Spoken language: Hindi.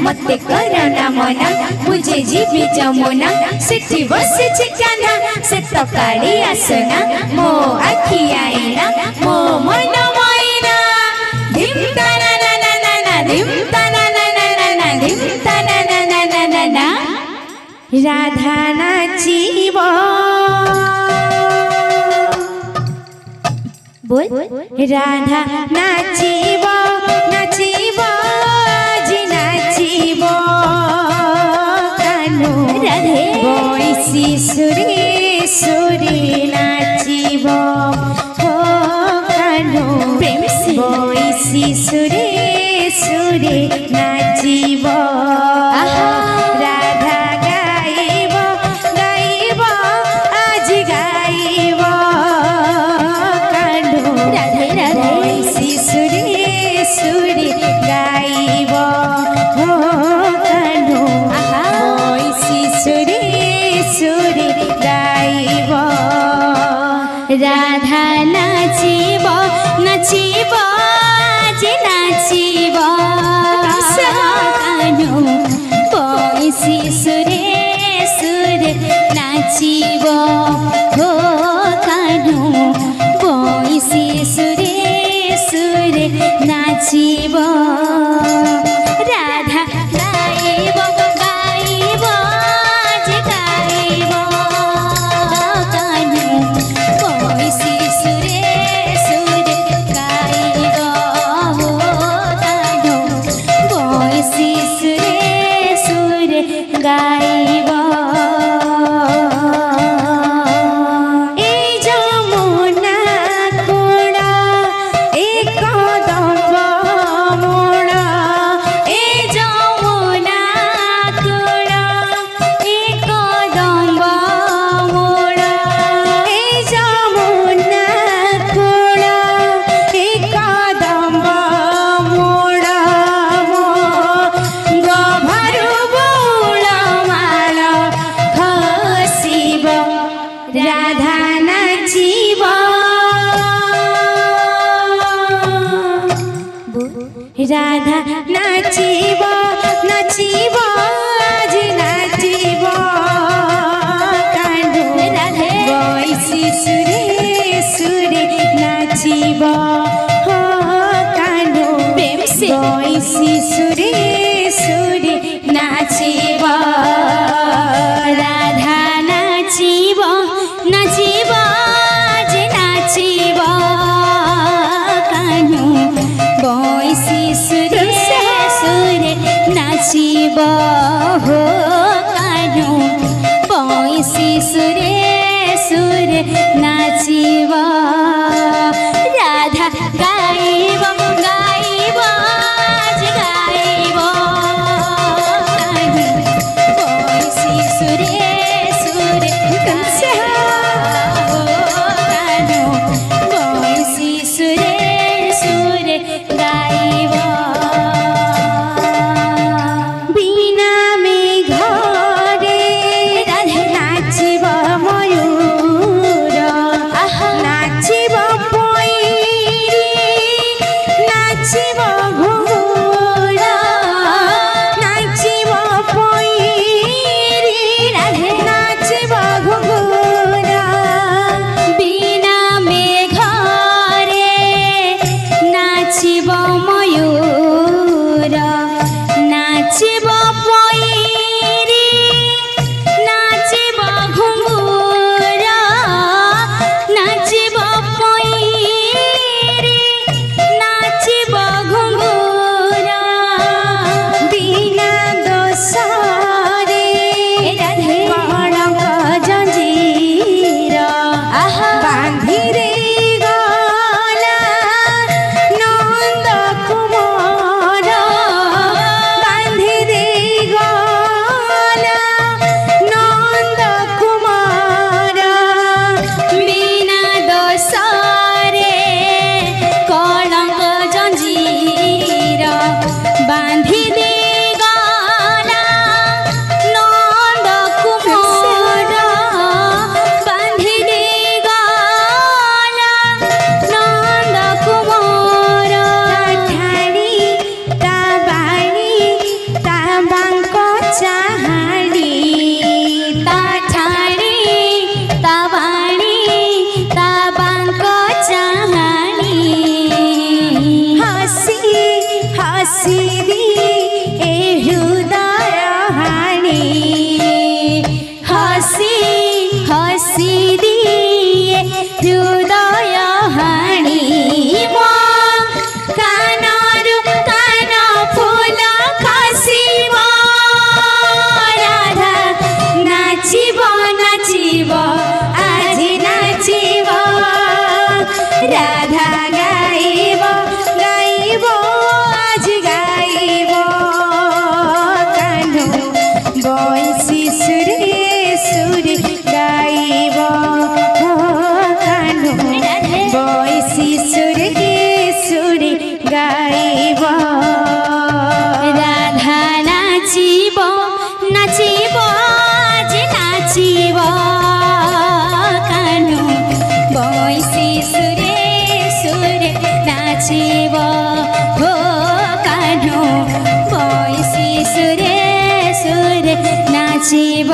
मते करना मना मुझे जीवी जमुना सेठी बसिछि कान्हा से तो काली आसना मो आखि आईना मो मन मैना धिम ताना ना ना ना ना धिम ताना ना ना ना ना धिम ताना ना ना ना ना ना राधा नाचिब बोल राधा नाचिब नाचिब जी नाचिब कान्हू राधे बैसी सुरे सुरे नाचिब हो कान्हू प्रेम से बैसी सुरे सुरे नाचिब राधा गाइब गाइब आज गाइब कान्हू राधे राधे बैसी सुरे सुरे गाइब हो कान्हू बैसी सुरे सुरे गाइब राधा नाचिब नाचिब जे नाचिब कान्हू बैसी सुरे सुरे नाचिब हो कान्हू बैसी सुरे सुरे नाचिब राधा गाइब गाइब जे गाइब कान्हू बैसी सुरे सुरे गाइब हो कान्हू बैसी सुरे सुरे गाइब ए जमुना कोड़ा एक दम्ब मोड़ा ए जमुना कोड़ा एक दम्ब मोड़ा ए जमुना कोड़ा एक दम्ब मोड़ा गभरु बौल माल खसिब राधा नाचिब राधा नाचिब नाचिब जी नाचिब कान्हू राधे बैसी सुरे सुरे नाचिब हो कान्हू प्रेम से बैसी सुरे सुरे नाचिब राधा नाचिब नाचिब जे नाचिब कान्हू बैसी सुरे सुरे नाचिब हो कान्हू बैसी सुरे सुरे नाचिब राधा गाइब गाइब जे गाइब नाचिब हो कान्हो बैसी सुरे सुरे नाचिब